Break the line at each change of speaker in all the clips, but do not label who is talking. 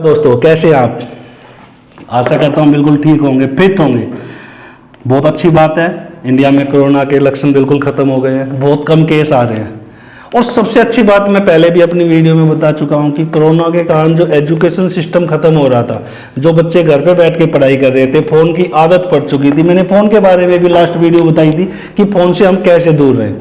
दोस्तों कैसे हैं आप। आशा करता हूँ बिल्कुल ठीक होंगे, फिट होंगे। बहुत अच्छी बात है, इंडिया में कोरोना के लक्षण बिल्कुल खत्म हो गए हैं, बहुत कम केस आ रहे हैं। और सबसे अच्छी बात मैं पहले भी अपनी वीडियो में बता चुका हूँ कि कोरोना के कारण जो एजुकेशन सिस्टम खत्म हो रहा था, जो बच्चे घर पे बैठ के पढ़ाई कर रहे थे, फ़ोन की आदत पड़ चुकी थी। मैंने फ़ोन के बारे में भी लास्ट वीडियो बताई थी कि फ़ोन से हम कैसे दूर रहें।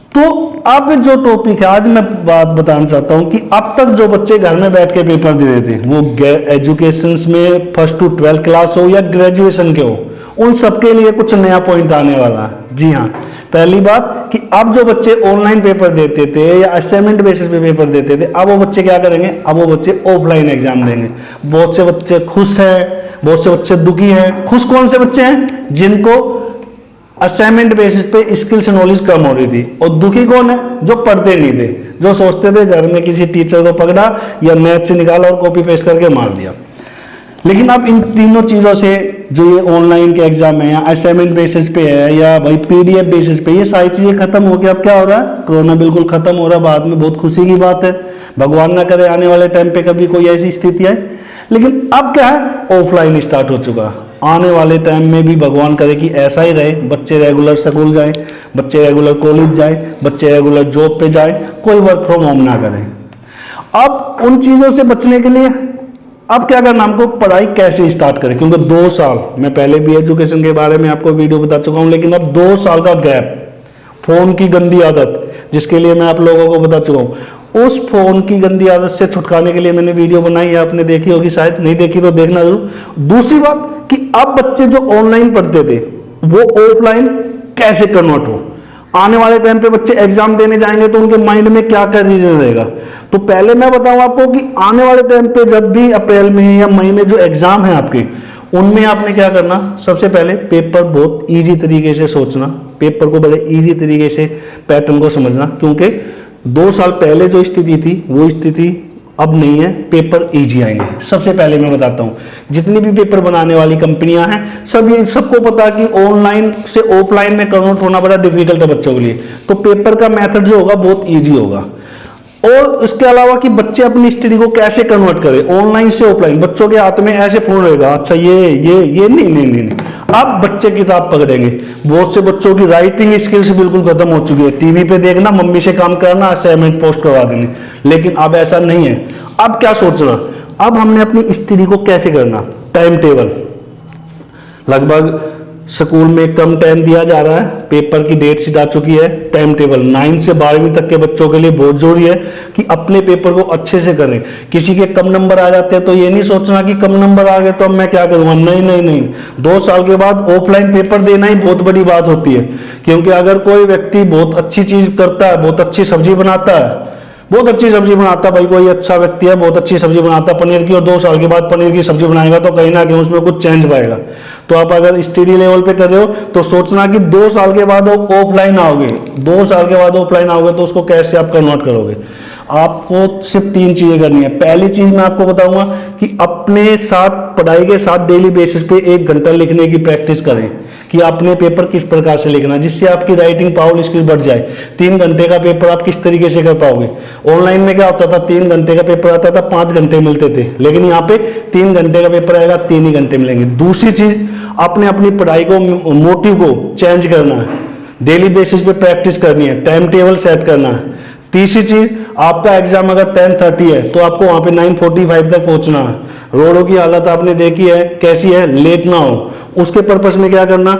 तो अब जो टॉपिक है आज मैं बात बताना चाहता हूं कि अब तक जो बच्चे घर में बैठ के पेपर दे रहे थे, वो एजुकेशन में 1st to 12th क्लास हो या ग्रेजुएशन के हो, उन सबके लिए कुछ नया पॉइंट आने वाला है। जी हाँ, पहली बात कि अब जो बच्चे ऑनलाइन पेपर देते थे या असाइनमेंट बेसिस पे पेपर देते थे, अब वो बच्चे क्या करेंगे, अब वो बच्चे ऑफलाइन एग्जाम देंगे। बहुत से बच्चे खुश हैं, बहुत से बच्चे दुखी हैं। खुश कौन से बच्चे हैं? जिनको असाइनमेंट बेसिस पे स्किल्स नॉलेज कम हो रही थी। और दुखी कौन है? जो पढ़ते नहीं थे, जो सोचते थे घर में किसी टीचर को पकड़ा या मैथ से निकाला और कॉपी पेस्ट करके मार दिया। लेकिन अब इन तीनों चीजों से, जो ये ऑनलाइन के एग्जाम है या असाइनमेंट बेसिस पे है या भाई पीडीएफ बेसिस पे, ये सारी चीजें खत्म हो गई। अब क्या हो रहा है? कोरोना बिल्कुल खत्म हो रहा है। बाद में बहुत खुशी की बात है, भगवान ना करे आने वाले टाइम पे कभी कोई ऐसी स्थिति है। लेकिन अब क्या है? ऑफलाइन स्टार्ट हो चुका है। आने वाले टाइम में भी भगवान करे कि ऐसा ही रहे, बच्चे रेगुलर स्कूल जाएं, बच्चे रेगुलर कॉलेज जाएं, बच्चे रेगुलर जॉब पे जाएं, कोई वर्क फ्रॉम होम ना करें। अब उन चीजों से बचने के लिए अब क्या करना, हमको पढ़ाई कैसे स्टार्ट करें, क्योंकि 2 साल, मैं पहले भी एजुकेशन के बारे में आपको वीडियो बता चुका हूं, लेकिन अब 2 साल का गैप, फोन की गंदी आदत, जिसके लिए मैं आप लोगों को बता चुका हूं, उस फोन की गंदी आदत से छुटकाने के लिए मैंने वीडियो बनाई है, आपने देखी होगी, शायद नहीं देखी तो देखना जरूर। दूसरी बात कि अब बच्चे जो ऑनलाइन पढ़ते थे वो ऑफलाइन कैसे कन्वर्ट हो। आने वाले टाइम पे बच्चे एग्जाम देने जाएंगे तो उनके माइंड में क्या क्या रीजन रहेगा। तो पहले मैं बताऊं आपको कि आने वाले टाइम पे जब भी अप्रैल में या मई में जो एग्जाम है आपके, उनमें आपने क्या करना, सबसे पहले पेपर बहुत इजी तरीके से सोचना, पेपर को बड़े इजी तरीके से पैटर्न को समझना, क्योंकि 2 साल पहले जो स्थिति थी वो स्थिति अब नहीं है, पेपर इजी आएंगे। सबसे पहले मैं बताता हूं, जितनी भी पेपर बनाने वाली कंपनियां हैं, सबको पता है कि ऑनलाइन से ऑफलाइन में कन्वर्ट होना बड़ा डिफिकल्ट है बच्चों के लिए। तो पेपर का मेथड जो होगा बहुत इजी होगा। और इसके अलावा कि बच्चे अपनी स्टडी को कैसे कन्वर्ट करें ऑनलाइन से ऑफलाइन। बच्चों के हाथ में ऐसे फोन रहेगा, अच्छा ये नहीं। अब बच्चे किताब पकड़ेंगे। बहुत से बच्चों की राइटिंग स्किल्स बिल्कुल खत्म हो चुकी है, टीवी पे देखना, मम्मी से काम करना, असाइनमेंट पोस्ट करवा देने। लेकिन अब ऐसा नहीं है। अब क्या सोचना, अब हमने अपनी स्टडी को कैसे करना। टाइम टेबल, लगभग स्कूल में कम टाइम दिया जा रहा है, पेपर की डेट शीट आ चुकी है। टाइम टेबल 9 से 12वीं तक के बच्चों के लिए बहुत जरूरी है कि अपने पेपर को अच्छे से करें। किसी के कम नंबर आ जाते हैं तो ये नहीं सोचना कि कम नंबर आ गए तो अब मैं क्या करूंगा। नहीं। 2 साल के बाद ऑफलाइन पेपर देना ही बहुत बड़ी बात होती है, क्योंकि अगर कोई व्यक्ति बहुत अच्छी चीज करता है, बहुत अच्छी सब्जी बनाता है, बहुत अच्छी सब्जी बनाता, भाई कोई अच्छा व्यक्ति है बहुत अच्छी सब्जी बनाता पनीर की, और 2 साल के बाद पनीर की सब्जी बनाएगा तो कहीं ना कहीं उसमें कुछ चेंज पाएगा। तो आप अगर स्टडी लेवल पे कर रहे हो तो सोचना कि 2 साल के बाद ऑफलाइन आओगे, 2 साल के बाद ऑफलाइन आओगे तो उसको कैसे आप कन्वर्ट करोगे। आपको सिर्फ 3 चीजें करनी है। पहली चीज मैं आपको बताऊंगा कि अपने साथ पढ़ाई के साथ डेली बेसिस पे 1 घंटा लिखने की प्रैक्टिस करें कि अपने पेपर किस प्रकार से लिखना, जिससे आपकी राइटिंग पावर स्किल बढ़ जाए। 3 घंटे का पेपर आप किस तरीके से कर पाओगे। ऑनलाइन में क्या होता था, 3 घंटे का पेपर आता था, 5 घंटे मिलते थे, लेकिन यहाँ पे 3 घंटे का पेपर आएगा, 3 ही घंटे मिलेंगे। दूसरी चीज, आपने अपनी पढ़ाई को, मोटिव को चेंज करना है, डेली बेसिस पे प्रैक्टिस करनी है, टाइम टेबल सेट करना है। तीसरी चीज, आपका एग्जाम अगर 10:30 है तो आपको वहां पे 9:45 तक पहुंचना है। रोडों की हालत आपने देखी है कैसी है, लेट ना हो। उसके पर्पस में क्या करना,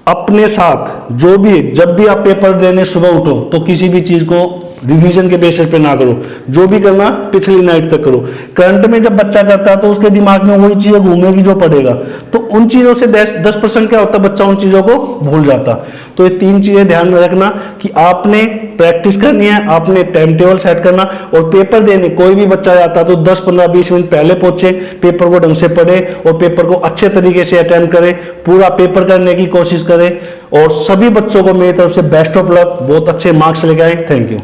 अपने साथ जो भी, जब भी आप पेपर देने सुबह उठो तो किसी भी चीज को रिवीजन के बेसिस पे ना करो, जो भी करना पिछली नाइट तक करो। करंट में जब बच्चा करता है तो उसके दिमाग में वही चीजें घूमेगी जो पढ़ेगा, तो उन चीजों से 10% क्या होता है, बच्चा उन चीजों को भूल जाता। तो ये 3 चीजें ध्यान में रखना कि आपने प्रैक्टिस करनी है, आपने टाइम टेबल सेट करना, और पेपर देने कोई भी बच्चा जाता तो 10, 15, 20 मिनट पहले पहुंचे, पेपर को ढंग से पढ़े और पेपर को अच्छे तरीके से अटेम्प्ट करे, पूरा पेपर करने की कोशिश करे। और सभी बच्चों को मेरी तरफ से बेस्ट ऑफ लक, बहुत अच्छे मार्क्स लेके आए। Thank you.